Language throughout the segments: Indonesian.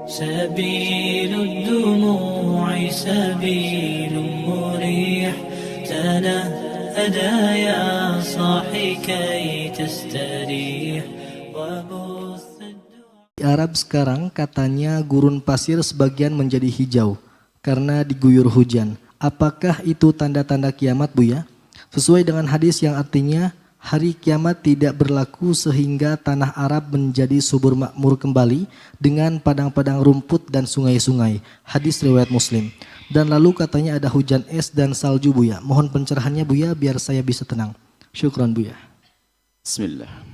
سبيل الدموع سبيل مريح تنهدى يا صاحي كي تستريح Di Arab sekarang katanya gurun pasir sebagian menjadi hijau karena diguyur hujan. Apakah itu tanda-tanda kiamat, Buya? Sesuai dengan hadis yang artinya hari kiamat tidak berlaku sehingga tanah Arab menjadi subur makmur kembali dengan padang-padang rumput dan sungai-sungai. Hadis riwayat Muslim. Dan lalu katanya ada hujan es dan salju, Buya. Mohon pencerahannya, Buya, biar saya bisa tenang. Syukran, Buya. Bismillah.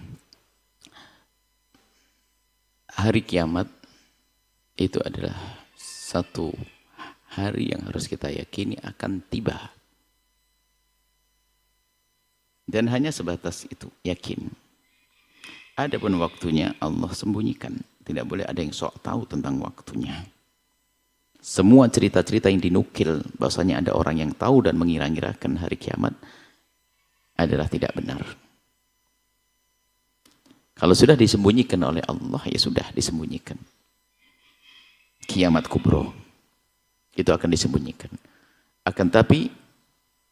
Hari kiamat itu adalah satu hari yang harus kita yakini akan tiba. Dan hanya sebatas itu, yakin. Adapun waktunya Allah sembunyikan. Tidak boleh ada yang sok tahu tentang waktunya. Semua cerita-cerita yang dinukil bahwasanya ada orang yang tahu dan mengira-ngirakan hari kiamat adalah tidak benar. Kalau sudah disembunyikan oleh Allah, ya sudah disembunyikan. Kiamat kubro itu akan disembunyikan. Akan tapi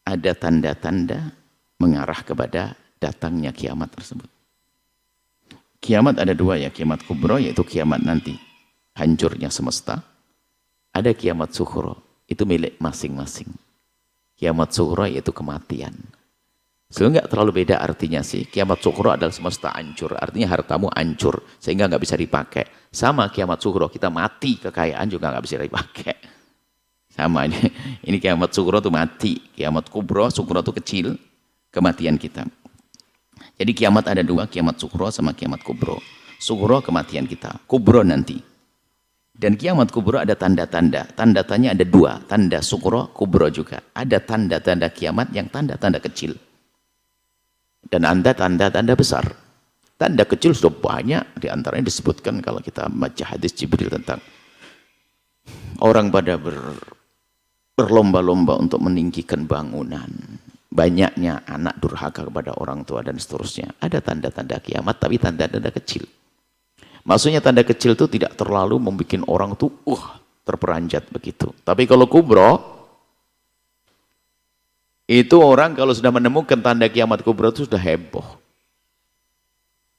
ada tanda-tanda mengarah kepada datangnya kiamat tersebut. Kiamat ada dua ya, kiamat kubro yaitu kiamat nanti hancurnya semesta. Ada kiamat sukhro, itu milik masing-masing. Kiamat sukhro yaitu kematian. Sehingga nggak terlalu beda artinya sih. Kiamat sukhro adalah semesta hancur, artinya hartamu hancur sehingga nggak bisa dipakai. Sama kiamat sukhro, kita mati kekayaan juga nggak bisa dipakai. Sama ini kiamat sukhro itu mati, kiamat kubro, sukhro itu kecil, kematian kita. Jadi kiamat ada dua, kiamat sukhro sama kiamat kubro. Sukhro kematian kita, kubro nanti. Dan kiamat kubro ada tanda-tanda, tanda-tandanya ada dua, tanda sukhro, kubro juga. Ada tanda-tanda kiamat yang tanda-tanda kecil. Dan ada tanda-tanda besar. Tanda kecil sudah banyak, diantaranya disebutkan kalau kita baca hadis Jibril tentang orang pada berlomba-lomba untuk meninggikan bangunan. Banyaknya anak durhaka kepada orang tua dan seterusnya. Ada tanda-tanda kiamat, tapi tanda-tanda kecil. Maksudnya tanda kecil itu tidak terlalu membuat orang tuh terperanjat begitu. Tapi kalau kubro, itu orang kalau sudah menemukan tanda kiamat kubro itu sudah heboh.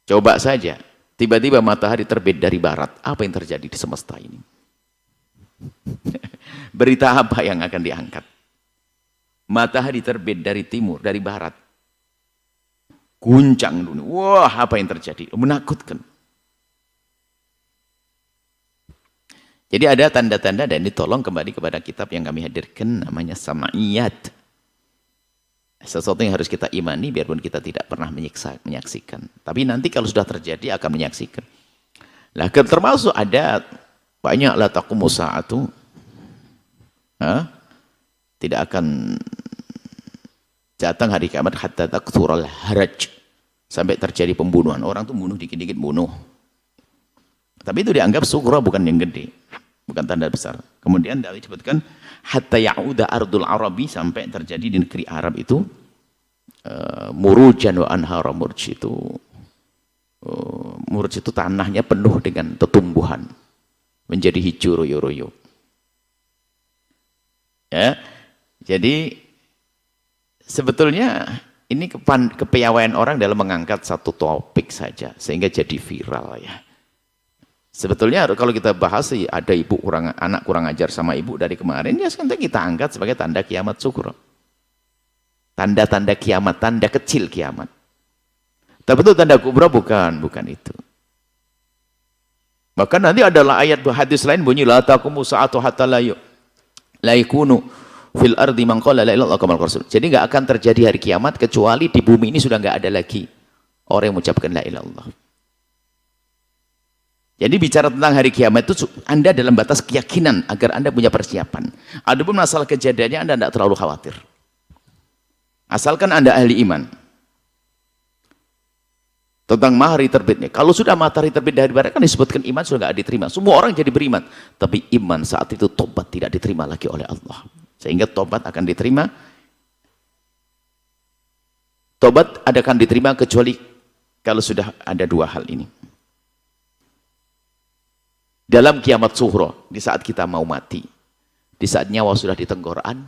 Coba saja, tiba-tiba matahari terbit dari barat. Apa yang terjadi di semesta ini? Berita apa yang akan diangkat? Matahari terbit dari timur, dari barat. Guncang dunia. Wah, apa yang terjadi? Menakutkan. Jadi ada tanda-tanda dan ditolong kembali kepada kitab yang kami hadirkan namanya Sama'iyat. Sesuatu yang harus kita imani biarpun kita tidak pernah menyaksikan. Tapi nanti kalau sudah terjadi akan menyaksikan. Lah termasuk ada banyak la taqumu sa'atu. Tidak akan datang hari kiamat hatta taktural haraj. Sampai terjadi pembunuhan. Orang tuh bunuh dikit-dikit bunuh. Tapi itu dianggap sughra bukan yang gede. Bukan tanda besar. Kemudian disebutkan hatta ya'uda ardul arabi, sampai terjadi di negeri Arab itu murujan wa anhara. Murj itu tanahnya penuh dengan tumbuhan menjadi hijau royo-royo. Ya. Jadi sebetulnya ini kepiawaian orang dalam mengangkat satu topik saja sehingga jadi viral ya. Sebetulnya kalau kita bahas sih ada anak kurang ajar sama ibu dari kemarin, ya sekarang kita angkat sebagai tanda kiamat sukhro. Tanda-tanda kiamat, tanda kecil kiamat. Tapi itu tanda kubra bukan itu. Bahkan nanti adalah ayat hadis lain bunyi la taqumu sa'atu hatta la yakunu fil ardi man qala la ilaha illallah rasul. Jadi enggak akan terjadi hari kiamat kecuali di bumi ini sudah enggak ada lagi orang yang mengucapkan la ilaha illallah. Jadi bicara tentang hari kiamat itu Anda dalam batas keyakinan agar Anda punya persiapan. Adapun masalah kejadiannya Anda tidak terlalu khawatir. Asalkan Anda ahli iman. Tentang matahari terbitnya. Kalau sudah matahari terbit dari barat kan disebutkan iman sudah tidak diterima. Semua orang jadi beriman. Tapi iman saat itu tobat tidak diterima lagi oleh Allah. Sehingga tobat akan diterima. Tobat akan diterima kecuali kalau sudah ada dua hal ini. Dalam kiamat sughra, di saat kita mau mati, di saat nyawa sudah di tenggorokan,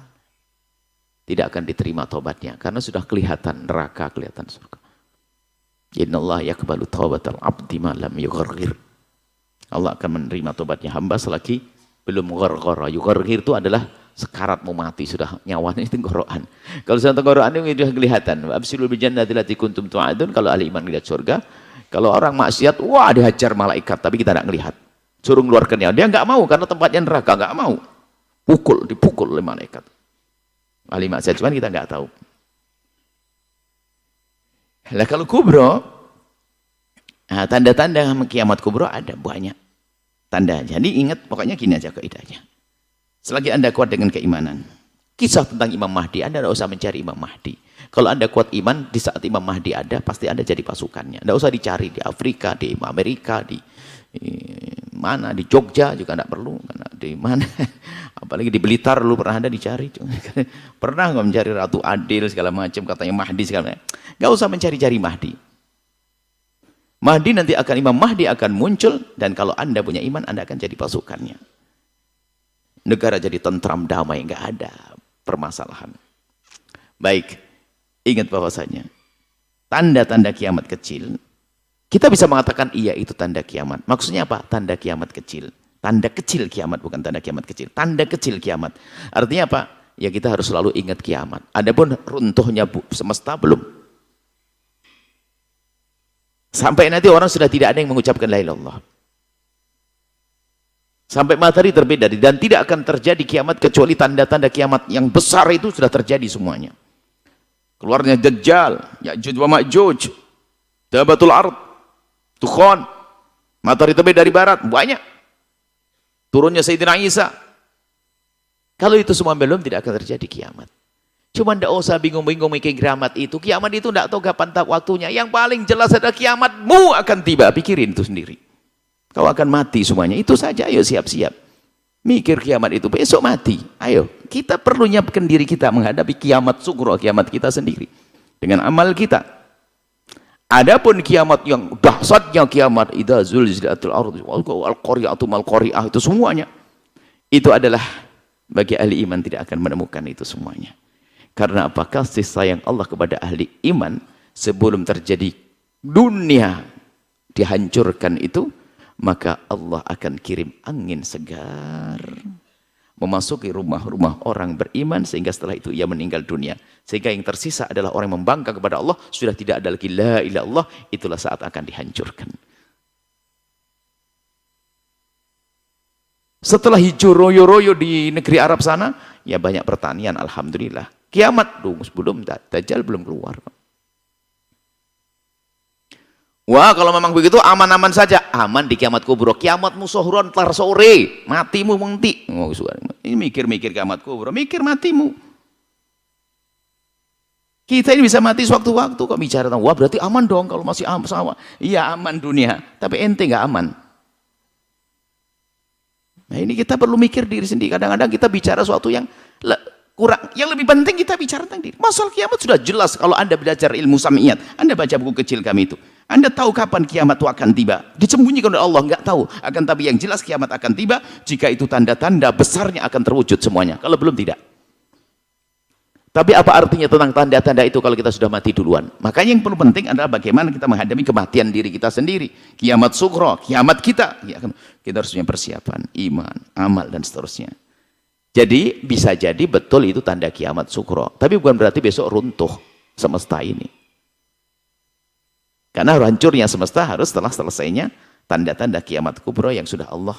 tidak akan diterima tobatnya karena sudah kelihatan neraka, kelihatan surga. Innallaha yaqbalu taubatal abdi ma lam yugharghir. Allah akan menerima tobatnya hamba selagi belum gharghara. Yugharghir itu adalah sekarat mau mati, sudah nyawanya di tenggorokan. Kalau sudah tenggorokan itu sudah kelihatan. Absyirul bil jannati allati kuntum tu'adun. Kalau ahli iman lihat surga. Kalau orang maksiat, wah dihajar malaikat, tapi kita tidak melihat. Suruh mengeluarkan nyawa. Dia nggak mau karena tempatnya neraka, nggak mau. Dipukul oleh malaikat. Ahli maksiat, cuman kita nggak tahu. Lah kalau kubro, nah, tanda-tanda kiamat kubro ada banyak tanda. Jadi ingat, pokoknya gini aja kaidahnya. Selagi Anda kuat dengan keimanan, kisah tentang Imam Mahdi, Anda tidak usah mencari Imam Mahdi. Kalau Anda kuat iman, di saat Imam Mahdi ada, pasti Anda jadi pasukannya. Tidak usah dicari di Afrika, di Amerika, di mana, di Jogja juga tidak perlu. Karena di mana, apalagi di Blitar dulu pernah Anda dicari. Pernah nggak mencari Ratu Adil segala macam, katanya Mahdi segala macam. Nggak usah mencari-cari Mahdi. Mahdi nanti akan, Imam Mahdi akan muncul, dan kalau Anda punya iman, Anda akan jadi pasukannya. Negara jadi tentram, damai, nggak ada permasalahan. Baik, ingat bahwasanya tanda-tanda kiamat kecil, kita bisa mengatakan iya itu tanda kiamat. Maksudnya apa? Tanda kiamat kecil. Tanda kecil kiamat, bukan tanda kiamat kecil. Tanda kecil kiamat. Artinya apa? Ya kita harus selalu ingat kiamat. Adapun runtuhnya semesta belum. Sampai nanti orang sudah tidak ada yang mengucapkan la ilaha illallah. Sampai matahari terbit dari, dan tidak akan terjadi kiamat kecuali tanda-tanda kiamat yang besar itu sudah terjadi semuanya. Keluarnya Dajjal, Ya'juj wa Ma'juj, Dabatul Ard, Dukhan, matahari terbit dari barat, banyak. Turunnya Sayyidina Isa. Kalau itu semua belum, tidak akan terjadi kiamat. Cuma tidak usah bingung-bingung mikir kiamat itu. Kiamat itu tidak tahu kapan waktunya. Yang paling jelas adalah kiamatmu akan tiba. Pikirin itu sendiri. Kau akan mati semuanya. Itu saja, ayo siap-siap. Mikir kiamat itu, besok mati. Ayo, kita perlu nyiapkan diri kita menghadapi kiamat sughra, kiamat kita sendiri. Dengan amal kita. Adapun kiamat yang dahsyatnya kiamat, idza zulzilatil ardu wal qari'atu mal qari'ah, itu semuanya. Itu adalah bagi ahli iman tidak akan menemukan itu semuanya. Karena apa? Kasih sayang Allah kepada ahli iman sebelum terjadi dunia dihancurkan itu, maka Allah akan kirim angin segar memasuki rumah-rumah orang beriman, sehingga setelah itu ia meninggal dunia, sehingga yang tersisa adalah orang yang membangkang kepada Allah, sudah tidak ada lagi la ilaha illallah. Itulah saat akan dihancurkan. Setelah hijau royo-royo di negeri Arab sana, ya banyak pertanian, alhamdulillah. Kiamat belum, Dajjal belum keluar. Wah, kalau memang begitu aman-aman saja. Aman di kiamat kubro. Kiamatmu sohron tar sore, matimu mengti. Oh, ini mikir-mikir kiamat kubro, mikir matimu. Kita ini bisa mati sewaktu-waktu kok bicara tentang, wah berarti aman dong kalau masih sama. Iya aman dunia, tapi ente nggak aman. Nah ini kita perlu mikir diri sendiri. Kadang-kadang kita bicara sesuatu yang kurang, yang lebih penting kita bicara tentang diri. Masalah kiamat sudah jelas kalau Anda belajar ilmu samiyat. Anda baca buku kecil kami itu. Anda tahu kapan kiamat itu akan tiba. Disembunyikan oleh Allah, nggak tahu. Akan tapi yang jelas kiamat akan tiba jika itu tanda-tanda besarnya akan terwujud semuanya. Kalau belum, tidak. Tapi apa artinya tentang tanda-tanda itu kalau kita sudah mati duluan? Makanya yang perlu penting adalah bagaimana kita menghadapi kematian diri kita sendiri. Kiamat sughra, kiamat kita. Ya, kita harus punya persiapan, iman, amal, dan seterusnya. Jadi bisa jadi betul itu tanda kiamat sughra. Tapi bukan berarti besok runtuh semesta ini. Karena hancurnya semesta harus setelah selesainya tanda-tanda kiamat kubra yang sudah Allah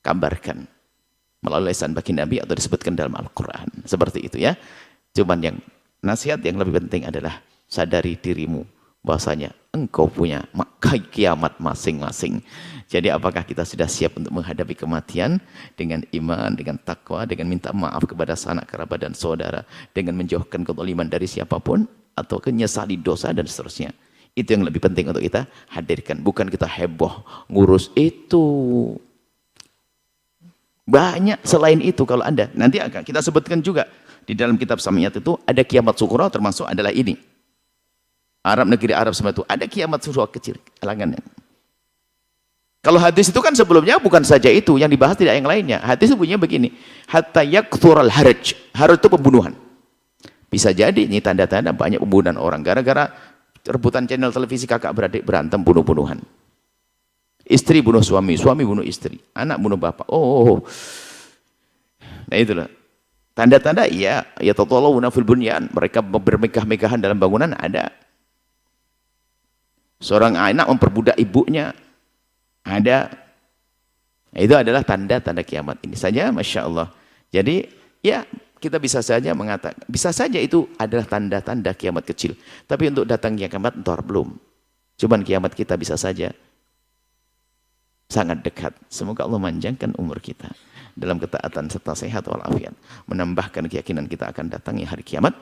kabarkan melalui lisan baginda Nabi atau disebutkan dalam Al-Quran. Seperti itu ya. Cuman yang nasihat yang lebih penting adalah sadari dirimu bahwasanya engkau punya kiamat masing-masing. Jadi apakah kita sudah siap untuk menghadapi kematian dengan iman, dengan takwa, dengan minta maaf kepada sanak kerabat dan saudara, dengan menjauhkan kezaliman dari siapapun, atau menyesali dosa dan seterusnya. Itu yang lebih penting untuk kita hadirkan. Bukan kita heboh ngurus itu. Banyak selain itu kalau Anda. Nanti akan kita sebutkan juga. Di dalam kitab Samiyat itu ada kiamat sughra, termasuk adalah ini. Arab, negeri Arab semua itu ada kiamat sughra kecil. Alangannya. Kalau hadis itu kan sebelumnya bukan saja itu, yang dibahas tidak yang lainnya. Hadis itu bunyinya begini, hatta yakthurul haraj. Haraj itu pembunuhan. Bisa jadi ini tanda-tanda banyak pembunuhan orang gara-gara rebutan channel televisi kakak beradik berantem bunuh-bunuhan. Istri bunuh suami, suami bunuh istri, anak bunuh bapak. Nah itulah. Tanda-tanda ya tatalawuna fil bunyan, mereka bermegah-megahan dalam bangunan ada. Seorang anak memperbudak ibunya ada. Itu adalah tanda-tanda kiamat ini saja, Masya Allah. Jadi ya kita bisa saja mengatakan, bisa saja itu adalah tanda-tanda kiamat kecil. Tapi untuk datangnya kiamat entar belum. Cuman kiamat kita bisa saja sangat dekat. Semoga Allah manjangkan umur kita dalam ketaatan serta sehat walafiat, menambahkan keyakinan kita akan datangnya hari kiamat.